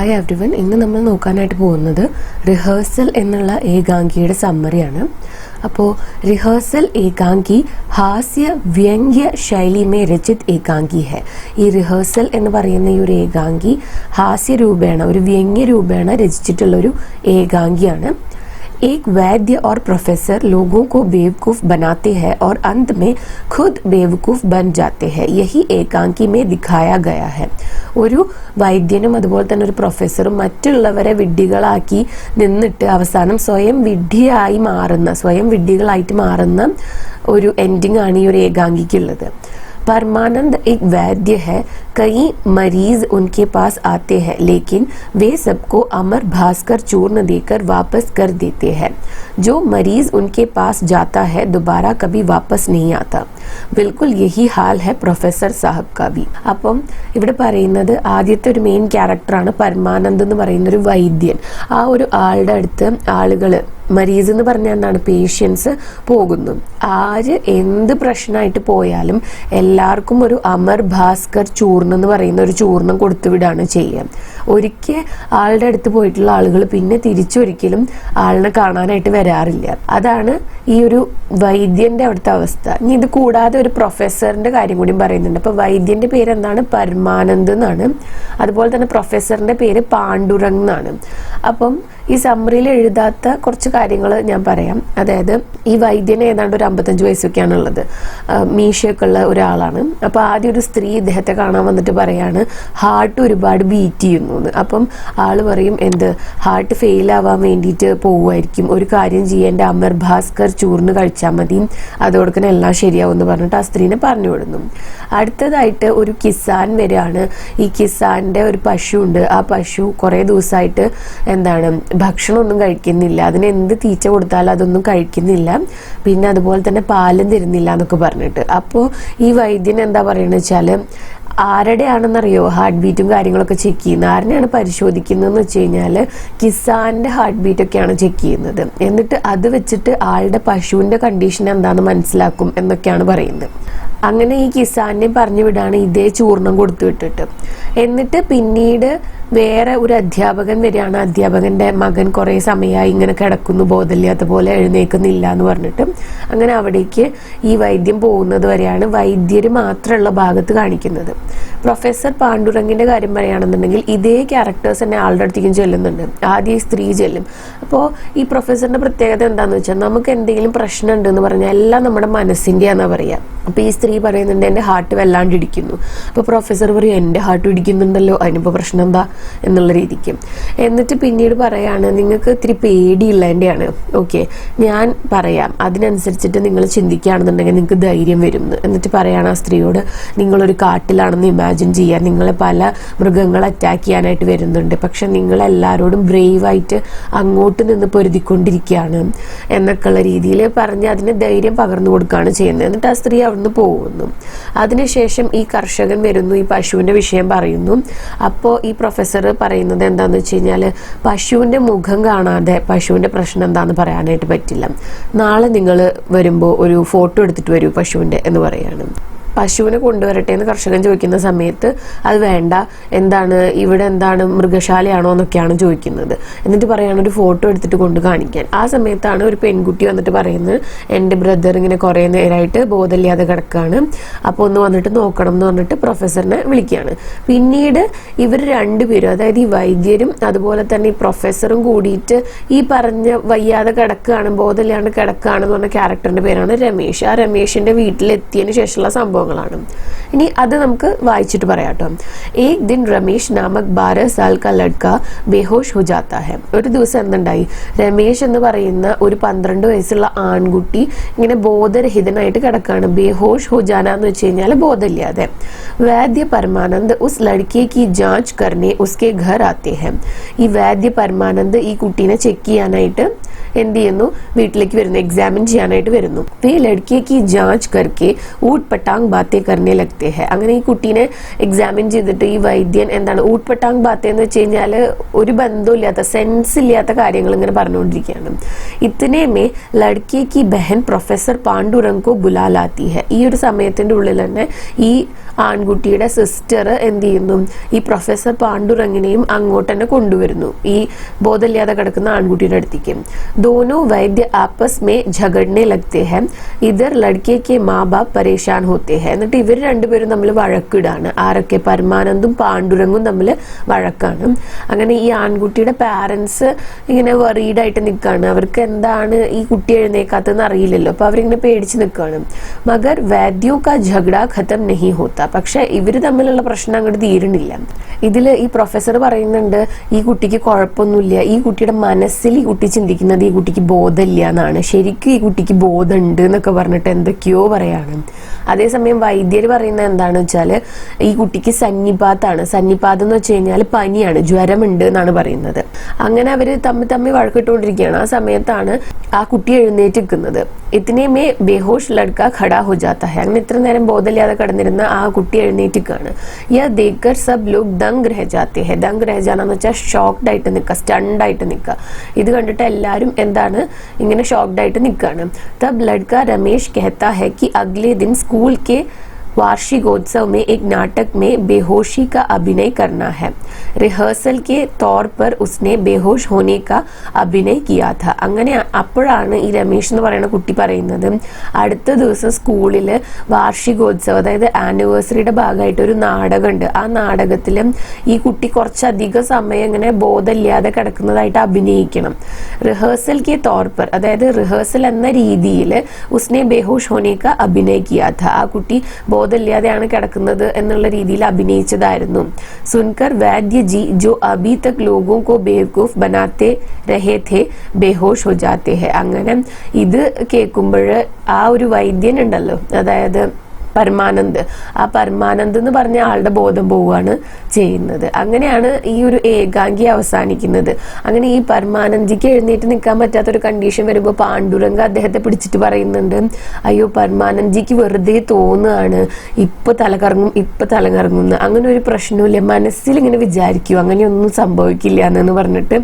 Hi everyone, ഇന്ന് നമ്മൾ നോക്കാനായിട്ട് പോകുന്നത് റിഹേഴ്സൽ എന്നുള്ള ഏകാംഗിയുടെ സമ്മറിയാണ്. അപ്പോൾ റിഹേഴ്സൽ ഏകാംഗി ഹാസ്യ വ്യംഗ്യ ശൈലി മേ രചിത് ഏകാംഗി ഹെ. ഈ റിഹേഴ്സൽ എന്ന് പറയുന്ന ഈ ഒരു ഏകാംഗി ഹാസ്യ രൂപേണ, ഒരു വ്യംഗ്യ രൂപേണ രചിച്ചിട്ടുള്ളൊരു ഏകാംഗിയാണ്. एक वैद्य और प्रोफेसर लोगों को बेवकूफ़ बनाते हैं और अंत में खुद बेवकूफ़ बन जाते हैं. यही एकांकी में दिखाया गया है. ഒരു വൈദ്യനും അതുപോലെ തന്നെ ഒരു പ്രൊഫസറും മറ്റുള്ളവരെ വിഡ്ഢികളാക്കി നിന്നിട്ട് അവസാനം സ്വയം വിഡ്ഢികളായിട്ട് മാറുന്ന ഒരു എൻഡിങ് ആണ് ഈ ഒരു ഏകാംഗിക്കുള്ളത്. परमानंद एक वैद्य है. कई मरीज उनके पास आते हैं लेकिन वे सबको अमर भास्कर चूर्ण देकर वापस कर देते हैं. जो मरीज उनके पास जाता है दोबारा कभी वापस नहीं आता. बिल्कुल यही हाल है പ്രൊഫസർ സാഹബ് का भी. അപ്പം ഇവിടെ പറയുന്നത് ആദ്യത്തെ ഒരു മെയിൻ ക്യാരക്ടറാണ് പരമാനന്ദ് എന്ന് പറയുന്ന ഒരു വൈദ്യൻ. ആ ഒരു ആളുടെ അടുത്ത് ആളുകൾ, മരീസ് എന്ന് പറഞ്ഞാൽ എന്താണ്, പേഷ്യൻസ് പോകുന്നു. ആര് എന്ത് പ്രശ്നമായിട്ട് പോയാലും എല്ലാവർക്കും ഒരു അമർ ഭാസ്കർ ചൂർണം എന്ന് പറയുന്ന ഒരു ചൂർണം കൊടുത്തുവിടാണ് ചെയ്യുക. ഒരിക്കൽ ആളുടെ അടുത്ത് പോയിട്ടുള്ള ആളുകൾ പിന്നെ തിരിച്ചൊരിക്കലും ആളിനെ കാണാനായിട്ട് വരാറില്ല. അതാണ് ഈ ഒരു വൈദ്യന്റെ അവിടുത്തെ അവസ്ഥ. ഇനി ഇത് കൂടാതെ ഒരു പ്രൊഫസറിന്റെ കാര്യം കൂടി പറയുന്നുണ്ട്. അപ്പൊ വൈദ്യന്റെ പേര് എന്താണ്, പരമാനന്ദ് എന്നാണ്. അതുപോലെ തന്നെ പ്രൊഫസറിന്റെ പേര് പാണ്ഡുരംഗ് എന്നാണ്. അപ്പം ഈ സമ്മറിയിൽ എഴുതാത്ത കുറച്ച് കാര്യങ്ങൾ ഞാൻ പറയാം. അതായത് ഈ വൈദ്യന് ഏതാണ്ട് ഒരു 55 വയസ്സൊക്കെയാണ് ഉള്ളത്. മീശയൊക്കെ ഉള്ള ഒരാളാണ്. അപ്പൊ ആദ്യം ഒരു സ്ത്രീ ഇദ്ദേഹത്തെ കാണാൻ വന്നിട്ട് പറയാണ് ഹാർട്ട് ഒരുപാട് ബീറ്റ് ചെയ്യുന്നു എന്ന്. അപ്പം ആള് പറയും, എന്ത് ഹാർട്ട് ഫെയിൽ ആവാൻ വേണ്ടിയിട്ട് പോവുമായിരിക്കും, ഒരു കാര്യം ചെയ്യേണ്ട, അമർ ഭാസ്കർ ചൂർന്ന് കഴിച്ചാൽ മതി, അതോടൊപ്പം എല്ലാം ശരിയാവും എന്ന് പറഞ്ഞിട്ട് ആ സ്ത്രീനെ പറഞ്ഞു വിടുന്നു. അടുത്തതായിട്ട് ഒരു കിസാൻ വരികയാണ്. ഈ കിസാന്റെ ഒരു പശു ഉണ്ട്. ആ പശു കുറെ ദിവസമായിട്ട് എന്താണ്, ഭക്ഷണമൊന്നും കഴിക്കുന്നില്ല. അതിന് എന്ത് തീറ്റ കൊടുത്താലും അതൊന്നും കഴിക്കുന്നില്ല. പിന്നെ അതുപോലെ തന്നെ പാലും തരുന്നില്ല എന്നൊക്കെ പറഞ്ഞിട്ട്. അപ്പോൾ ഈ വൈദ്യൻ എന്താ പറയണെന്ന് വെച്ചാല്, ആരുടെയാണെന്നറിയോ ഹാർട്ട് ബീറ്റും കാര്യങ്ങളൊക്കെ ചെക്ക് ചെയ്യുന്നത്, ആരുടെയാണ് പരിശോധിക്കുന്നതെന്ന് വെച്ച് കഴിഞ്ഞാൽ കിസാന്റെ ഹാർട്ട് ബീറ്റ് ഒക്കെയാണ് ചെക്ക് ചെയ്യുന്നത്. എന്നിട്ട് അത് വെച്ചിട്ട് ആളുടെ പശുവിന്റെ കണ്ടീഷൻ എന്താണെന്ന് മനസ്സിലാക്കും എന്നൊക്കെയാണ് പറയുന്നത്. അങ്ങനെ ഈ കിസാനെ പറഞ്ഞു വിടാണ് ഇതേ ചൂർണം കൊടുത്തു വിട്ടിട്ട്. എന്നിട്ട് പിന്നീട് വേറെ ഒരു അധ്യാപകൻ വരികയാണ്. അധ്യാപകന്റെ മകൻ കുറെ സമയമായി ഇങ്ങനെ കിടക്കുന്നു, ബോധമില്ലാത്ത പോലെ, എഴുന്നേക്കുന്നില്ല എന്ന് പറഞ്ഞിട്ട്. അങ്ങനെ അവിടേക്ക് ഈ വൈദ്യം പോകുന്നത് വരെയാണ് വൈദ്യര് മാത്രമുള്ള ഭാഗത്ത് കാണിക്കുന്നത്. പ്രൊഫസർ പാണ്ഡുരംഗിന്റെ കാര്യം പറയുകയാണെന്നുണ്ടെങ്കിൽ ഇതേ ക്യാരക്ടേഴ്സ് തന്നെ ആളുടെ അടുത്തേക്കും ചെല്ലുന്നുണ്ട്. ആദ്യം ഈ സ്ത്രീ ചെല്ലും. അപ്പോൾ ഈ പ്രൊഫസറിന്റെ പ്രത്യേകത എന്താണെന്ന് വെച്ചാൽ, നമുക്ക് എന്തെങ്കിലും പ്രശ്നം ഉണ്ടെന്ന് പറഞ്ഞാൽ എല്ലാം നമ്മുടെ മനസ്സിന്റെ ആണെന്നാ പറയാ. അപ്പൊ ഈ സ്ത്രീ പറയുന്നുണ്ട് എന്റെ ഹാർട്ട് വല്ലാണ്ട് ഇടിക്കുന്നു. അപ്പൊ പ്രൊഫസർ പറയും എന്റെ ഹാർട്ട് ഇടിക്കുന്നുണ്ടല്ലോ, അതിനിപ്പോ പ്രശ്നം എന്താ എന്നുള്ള രീതിക്ക്. എന്നിട്ട് പിന്നീട് പറയാണ് നിങ്ങൾക്ക് ഇത്തിരി പേടിയുള്ളതിൻ്റെയാണ്, ഓക്കെ ഞാൻ പറയാം, അതിനനുസരിച്ചിട്ട് നിങ്ങൾ ചിന്തിക്കുകയാണെന്നുണ്ടെങ്കിൽ നിങ്ങൾക്ക് ധൈര്യം വരും. എന്നിട്ട് പറയാണ് ആ സ്ത്രീയോട്, നിങ്ങളൊരു കാട്ടിലാണെന്ന് ഇമാജിൻ ചെയ്യാൻ, നിങ്ങളെ പല മൃഗങ്ങൾ അറ്റാക്ക് ചെയ്യാനായിട്ട് വരുന്നുണ്ട്, പക്ഷെ നിങ്ങളെല്ലാവരോടും ബ്രേവായിട്ട് അങ്ങോട്ട് നിന്ന് പൊരുതിക്കൊണ്ടിരിക്കുകയാണ് എന്നൊക്കെയുള്ള രീതിയിൽ പറഞ്ഞ് അതിന് ധൈര്യം പകർന്നു കൊടുക്കുകയാണ് ചെയ്യുന്നത്. എന്നിട്ട് ആ സ്ത്രീ അവിടുന്ന് പോകുന്നു. അതിനുശേഷം ഈ കർഷകൻ വരുന്നു, ഈ പശുവിന്റെ വിഷയം പറയുന്നു. അപ്പോൾ ഈ പ്രൊഫസർ പറയുന്നത് എന്താന്ന് വെച്ച് കഴിഞ്ഞാൽ, പശുവിന്റെ മുഖം കാണാതെ പശുവിന്റെ പ്രശ്നം എന്താന്ന് പറയാനായിട്ട് പറ്റില്ല. നാളെ നിങ്ങൾ വരുമ്പോൾ ഒരു ഫോട്ടോ എടുത്തിട്ട് വരൂ പശുവിന്റെ എന്ന് പറയാണ്. പശുവിനെ കൊണ്ടുവരട്ടെ എന്ന് കർഷകൻ ചോദിക്കുന്ന സമയത്ത് അത് വേണ്ട, എന്താണ് ഇവിടെ എന്താണ് മൃഗശാലയാണോ എന്നൊക്കെയാണ് ചോദിക്കുന്നത്. എന്നിട്ട് പറയാണ് ഒരു ഫോട്ടോ എടുത്തിട്ട് കൊണ്ട് കാണിക്കാൻ. ആ സമയത്താണ് ഒരു പെൺകുട്ടി വന്നിട്ട് പറയുന്നത് എൻ്റെ ബ്രദർ ഇങ്ങനെ കുറേ നേരമായിട്ട് ബോധമില്ലാതെ കിടക്കുകയാണ്, അപ്പോൾ ഒന്ന് വന്നിട്ട് നോക്കണം എന്ന് പറഞ്ഞിട്ട് പ്രൊഫസറിനെ വിളിക്കുകയാണ്. പിന്നീട് ഇവർ രണ്ടുപേരും, അതായത് ഈ വൈദ്യരും അതുപോലെ തന്നെ ഈ പ്രൊഫസറും കൂടിയിട്ട് ഈ പറഞ്ഞ വയ്യാതെ കിടക്കുകയാണ്, ബോധമില്ലാണ്ട് കിടക്കുകയാണെന്ന് പറഞ്ഞ ക്യാരക്ടറിന്റെ പേരാണ് രമേശ്. ആ രമേശിന്റെ വീട്ടിലെത്തിയതിന് ശേഷമുള്ള സംഭവം. ഇനി അത് നമുക്ക് വായിച്ചിട്ട് പറയാട്ടോ. ഏക് ദിൻ രമേശ് നാമക് 12 സാൽ കാ ലഡ്ക ബേഹോഷ് ഹോ ജാതാ ഹെ. ഒരു ദിവസം എന്തുണ്ടായി, രമേശ് എന്ന് പറയുന്ന ഒരു 12 വയസ്സുള്ള ആൺകുട്ടി ഇങ്ങനെ ബോധരഹിതനായിട്ട് കിടക്കാണ്. ബേഹോഷ് ഹോ ജാന എന്ന് വെച്ച് കഴിഞ്ഞാൽ ബോധമില്ലാതെ. വൈദ്യ പരമാനന്ദ് ഉസ് ലഡ്കെ കി ജാഞ്ച് കർനെ ഉസ്കെ ഘർ ആത്തെ ഹെ. ഈ വൈദ്യ പരമാനന്ദ് ഈ കുട്ടീനെ ചെക്ക് ചെയ്യാനായിട്ട് എന്ത് ചെയ്യുന്നു, വീട്ടിലേക്ക് വരുന്നു, എക്സാമിൻ ചെയ്യാനായിട്ട് വരുന്നു. വേ ലഡ്കിയെ കി ജാഞ്ച് കർക്കെ ഊട്ട് പട്ടാങ് ബാത്തേ കർനെ ലഗ്തേ ഹൈ. അങ്ങനെ ഈ കുട്ടീനെ എക്സാമിൻ ചെയ്തിട്ട് ഈ വൈദ്യൻ എന്താണ് ഊട്ട് പട്ടാങ് ബാത്തേ എന്ന് വെച്ച് കഴിഞ്ഞാൽ ഒരു ബന്ധമില്ലാത്ത, സെൻസ് ഇല്ലാത്ത കാര്യങ്ങൾ ഇങ്ങനെ പറഞ്ഞുകൊണ്ടിരിക്കുകയാണ്. ഇത്തനെ മേ ലഡ്കിയെ കി ബഹൻ പ്രൊഫസർ പാണ്ഡുരംഗ് കോ ബുലാ ലാത്തി ഹൈ. ഈ ഒരു സമയത്തിന്റെ ഉള്ളിൽ തന്നെ ഈ ആൺകുട്ടിയുടെ സിസ്റ്റർ എന്ത് ചെയ്യുന്നു, ഈ പ്രൊഫസർ പാണ്ഡുരംഗിനെയും അങ്ങോട്ട് തന്നെ കൊണ്ടുവരുന്നു, ഈ ബോധമില്ലാതെ കിടക്കുന്ന ആൺകുട്ടിയുടെ അടുത്തേക്ക്. दोनों वैद्य आपस में झगड़ने लगते हैं. इधर लड़के के माँ बाप परेशान होते हैं. എന്നിട്ട് ഇവർ രണ്ടുപേരും തമ്മിൽ വഴക്കിടാണ്. ആരൊക്കെ? പരമാനന്ദും പാണ്ഡുരംഗും തമ്മിൽ വഴക്കാണ്. അങ്ങനെ ഈ ആൺകുട്ടിയുടെ പാരന്റ്സ് ഇങ്ങനെ വറീഡ് ആയിട്ട് നിൽക്കുകയാണ്. അവർക്ക് എന്താണ് ഈ കുട്ടി എഴുന്നേക്കാത്തെന്ന് അറിയില്ലല്ലോ, അപ്പൊ അവരിങ്ങനെ പേടിച്ച് നിൽക്കുകയാണ്. മഗർ വൈദ്യോ കാ ഝഗഡ ഖത്തം നഹി ഹോത്ത. പക്ഷെ ഇവര് തമ്മിലുള്ള പ്രശ്നം അങ്ങോട്ട് തീരണില്ല. ഇതില് ഈ പ്രൊഫസർ പറയുന്നുണ്ട് ഈ കുട്ടിക്ക് കുഴപ്പമൊന്നുമില്ല, ഈ കുട്ടിയുടെ മനസ്സിൽ ഈ കുട്ടി ചിന്തിക്കുന്നത് ഈ കുട്ടിക്ക് ബോധമില്ല എന്നാണ്, ശരിക്കും ഈ കുട്ടിക്ക് ബോധമുണ്ട് എന്നൊക്കെ പറഞ്ഞിട്ട് എന്തൊക്കെയോ പറയാണ്. അതേസമയം വൈദ്യർ പറയുന്നത് എന്താണെന്ന് വെച്ചാല് ഈ കുട്ടിക്ക് സന്നിപാതാണ്. സന്നിപാതം എന്ന് വെച്ച് കഴിഞ്ഞാൽ പനിയാണ്, ജ്വരമുണ്ട് എന്നാണ് പറയുന്നത്. അങ്ങനെ അവര് തമ്മിൽ വഴക്കിട്ടുകൊണ്ടിരിക്കുകയാണ്. ആ സമയത്താണ് ആ കുട്ടി എഴുന്നേറ്റ് നിൽക്കുന്നത്. ഇത്തിനെ മേ ബേഹോഷ് ലഡ്ക ഖടാ ഹോ ജാത്ത ഹൈ. അങ്ങനെ ഇത്ര നേരം ബോധമില്ലാതെ കിടന്നിരുന്ന ആ കുട്ടി എഴുന്നേറ്റിക്കാണ്. യാ ദേഖർ സബ് ലോഗ് ദംഗ് രഹ ജാത്തെ ഹൈ. ദംഗ് രഹ ജാണെന്ന് വെച്ചാൽ ഷോക്ക്ഡ് ആയിട്ട് നിൽക്കുക, സ്റ്റണ്ട് ആയിട്ട് നിൽക്കുക. ഇത് കണ്ടിട്ട് എല്ലാവരും എന്താണ് ഇങ്ങനെ ഷോക്ക്ഡ് ആയിട്ട് നിൽക്കുകയാണ്. തബ് ലഡ്ക രമേശ് कहता है कि अगले दिन स्कूल के वार्षिकोत्सव में एक नाटक में बेहोशी का अभिनय करना है. रिहर्सल के तौर पर उसने बेहोश होने का अभिनय किया था. അങ്ങനെ അപ്പോഴാണ് ഈ രമേശ് എന്ന് പറയുന്ന കുട്ടി പറയുന്നത് അടുത്ത ദിവസം സ്കൂളില് വാർഷികോത്സവം, അതായത് ആനിവേഴ്സറിയുടെ ഭാഗമായിട്ട് ഒരു നാടകമുണ്ട്. ആ നാടകത്തിലും ഈ കുട്ടി കുറച്ചധികം സമയം ഇങ്ങനെ ബോധമില്ലാതെ കിടക്കുന്നതായിട്ട് അഭിനയിക്കണം. റിഹേഴ്സൽ കെ തൗർ पर, അതായത് റിഹേഴ്സൽ എന്ന രീതിയിൽ ഉസ്നെ ബേഹോഷ് ഹോനെ കാ അഭിനയ കിയാ ഥാ. ആ കുട്ടി ബോധമില്ലാതെയാണ് കിടക്കുന്നത് എന്നുള്ള രീതിയിൽ അഭിനയിച്ചതായിരുന്നു. സുൻകർ വൈദ്യ ജി ജോ അഭി തക് ലോഗോं को बेवकूफ बनाते रहे थे बेहोश हो जाते हैं. അങ്ങനെ ഇത് കേൾക്കുമ്പോൾ ആ ഒരു വൈദ്യൻ ഉണ്ടല്ലോ, അതായത് പരമാനന്ദ്, ആ പരമാനന്ദ് എന്ന് പറഞ്ഞ ആളുടെ ബോധം പോവുകയാണ് ചെയ്യുന്നത്. അങ്ങനെയാണ് ഈ ഒരു ഏകാംഗി അവസാനിക്കുന്നത്. അങ്ങനെ ഈ പരമാനന്ദിക്ക് എഴുന്നേറ്റ് നിൽക്കാൻ പറ്റാത്തൊരു കണ്ടീഷൻ വരുമ്പോൾ പാണ്ഡുരംഗ അദ്ദേഹത്തെ പിടിച്ചിട്ട് പറയുന്നുണ്ട്, അയ്യോ പരമാനന്ദിക്ക് വെറുതെ തോന്നുകയാണ്, ഇപ്പൊ തലകറങ്ങുന്നു, അങ്ങനെ ഒരു പ്രശ്നമില്ല, മനസ്സിൽ ഇങ്ങനെ വിചാരിക്കൂ, അങ്ങനെയൊന്നും സംഭവിക്കില്ല എന്ന് പറഞ്ഞിട്ട്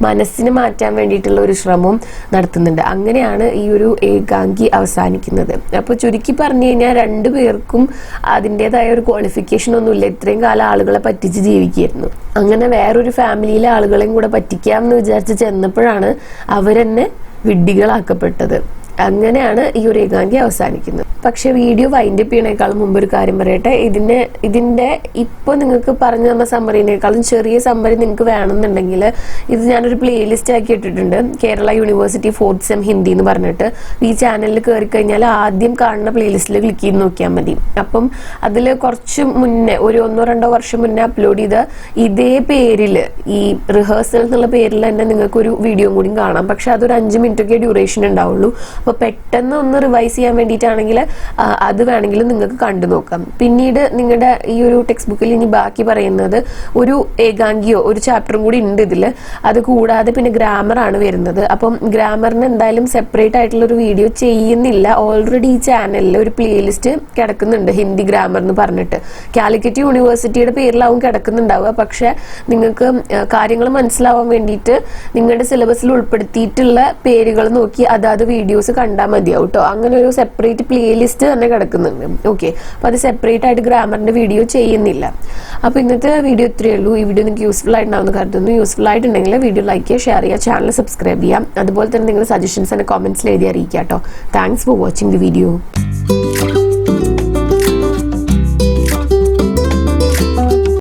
മനസ്സിനെ മാറ്റാൻ വേണ്ടിയിട്ടുള്ള ഒരു ശ്രമം നടത്തുന്നുണ്ട്. അങ്ങനെയാണ് ഈ ഒരു ഏകാംഗി അവസാനിക്കുന്നത്. അപ്പൊ ചുരുക്കി പറഞ്ഞു കഴിഞ്ഞാൽ രണ്ടുപേർക്കും അതിൻ്റെതായ ഒരു ക്വാളിഫിക്കേഷൻ ഒന്നുമില്ല, ഇത്രയും കാലം ആളുകളെ പറ്റിച്ച് ജീവിക്കുകയായിരുന്നു. അങ്ങനെ വേറൊരു ഫാമിലിയിലെ ആളുകളെയും കൂടെ പറ്റിക്കാം എന്ന് വിചാരിച്ച് ചെന്നപ്പോഴാണ് അവരെന്നെ വിഡ്ഢികളാക്കപ്പെട്ടത്. അങ്ങനെയാണ് ഈ ഒരു ഏകാംഗി അവസാനിക്കുന്നത്. പക്ഷെ വീഡിയോ വൈൻഡപ്പ് ചെയ്യണേക്കാളും മുമ്പ് ഒരു കാര്യം പറയട്ടെ. ഇതിന്റെ ഇപ്പൊ നിങ്ങൾക്ക് പറഞ്ഞു തന്ന സമ്മറിനേക്കാളും ചെറിയ സമ്മറി നിങ്ങൾക്ക് വേണമെന്നുണ്ടെങ്കിൽ ഇത് ഞാനൊരു പ്ലേലിസ്റ്റ് ആക്കി ഇട്ടിട്ടുണ്ട്, Kerala university 4th sem Hindi എന്ന് പറഞ്ഞിട്ട്. ഈ ചാനലിൽ കയറി കഴിഞ്ഞാൽ ആദ്യം കാണുന്ന പ്ലേലിസ്റ്റിൽ ക്ലിക്ക് ചെയ്ത് നോക്കിയാൽ മതി. അപ്പം അതിൽ കുറച്ച് മുന്നേ ഒരു 1-2 വർഷം മുന്നേ അപ്ലോഡ് ചെയ്ത ഇതേ പേരിൽ, ഈ റിഹേഴ്സൽ എന്നുള്ള പേരിൽ തന്നെ നിങ്ങൾക്ക് ഒരു വീഡിയോ കൂടി കാണാം. പക്ഷെ അതൊരു 5 മിനിറ്റൊക്കെ ഡ്യൂറേഷൻ ഉണ്ടാവുള്ളൂ. അപ്പൊ പെട്ടെന്ന് ഒന്ന് റിവൈസ് ചെയ്യാൻ വേണ്ടിയിട്ടാണെങ്കിൽ അത് വേണമെങ്കിലും നിങ്ങൾക്ക് കണ്ടു നോക്കാം. പിന്നീട് നിങ്ങളുടെ ഈ ഒരു ടെക്സ്റ്റ് ബുക്കിൽ ഇനി ബാക്കി പറയുന്നത് ഒരു ഏകാംഗിയോ ഒരു ചാപ്റ്ററും കൂടി ഉണ്ട് ഇതില്. അത് കൂടാതെ പിന്നെ ഗ്രാമർ ആണ് വരുന്നത്. അപ്പം ഗ്രാമറിന് എന്തായാലും സെപ്പറേറ്റ് ആയിട്ടുള്ള ഒരു വീഡിയോ ചെയ്യുന്നില്ല. ഓൾറെഡി ഈ ചാനലിൽ ഒരു പ്ലേലിസ്റ്റ് കിടക്കുന്നുണ്ട്, ഹിന്ദി ഗ്രാമർ എന്ന് പറഞ്ഞിട്ട്. കാലിക്കറ്റ് യൂണിവേഴ്സിറ്റിയുടെ പേരിലാവും കിടക്കുന്നുണ്ടാവുക. പക്ഷെ നിങ്ങൾക്ക് കാര്യങ്ങൾ മനസ്സിലാവാൻ വേണ്ടിയിട്ട് നിങ്ങളുടെ സിലബസിൽ ഉൾപ്പെടുത്തിയിട്ടുള്ള പേരുകൾ നോക്കി അതാത് വീഡിയോസ് കണ്ടാൽ മതിയാവും കേട്ടോ. അങ്ങനെ ഒരു സെപ്പറേറ്റ് പ്ലേലിസ്റ്റ് തന്നെ കിടക്കുന്നുണ്ട്. ഓക്കെ, അപ്പൊ അത് സെപ്പറേറ്റ് ആയിട്ട് ഗ്രാമറിന്റെ വീഡിയോ ചെയ്യുന്നില്ല. അപ്പൊ ഇന്നത്തെ വീഡിയോ ഇത്രയേ ഉള്ളൂ. ഈ വീഡിയോ നിങ്ങൾക്ക് യൂസ്ഫുൾ ആയിട്ടുണ്ടാവുന്ന കരുതുന്നു. യൂസ്ഫുൾ ആയിട്ടുണ്ടെങ്കിൽ വീഡിയോ ലൈക്ക് ചെയ്യുക, ഷെയർ ചെയ്യുക, ചാനൽ സബ്സ്ക്രൈബ് ചെയ്യാം. അതുപോലെ തന്നെ നിങ്ങളുടെ സജഷൻസ് എന്നെ കോമെന്റ്സിൽ എഴുതി അറിയിക്കാം കേട്ടോ. Thanks for watching the video.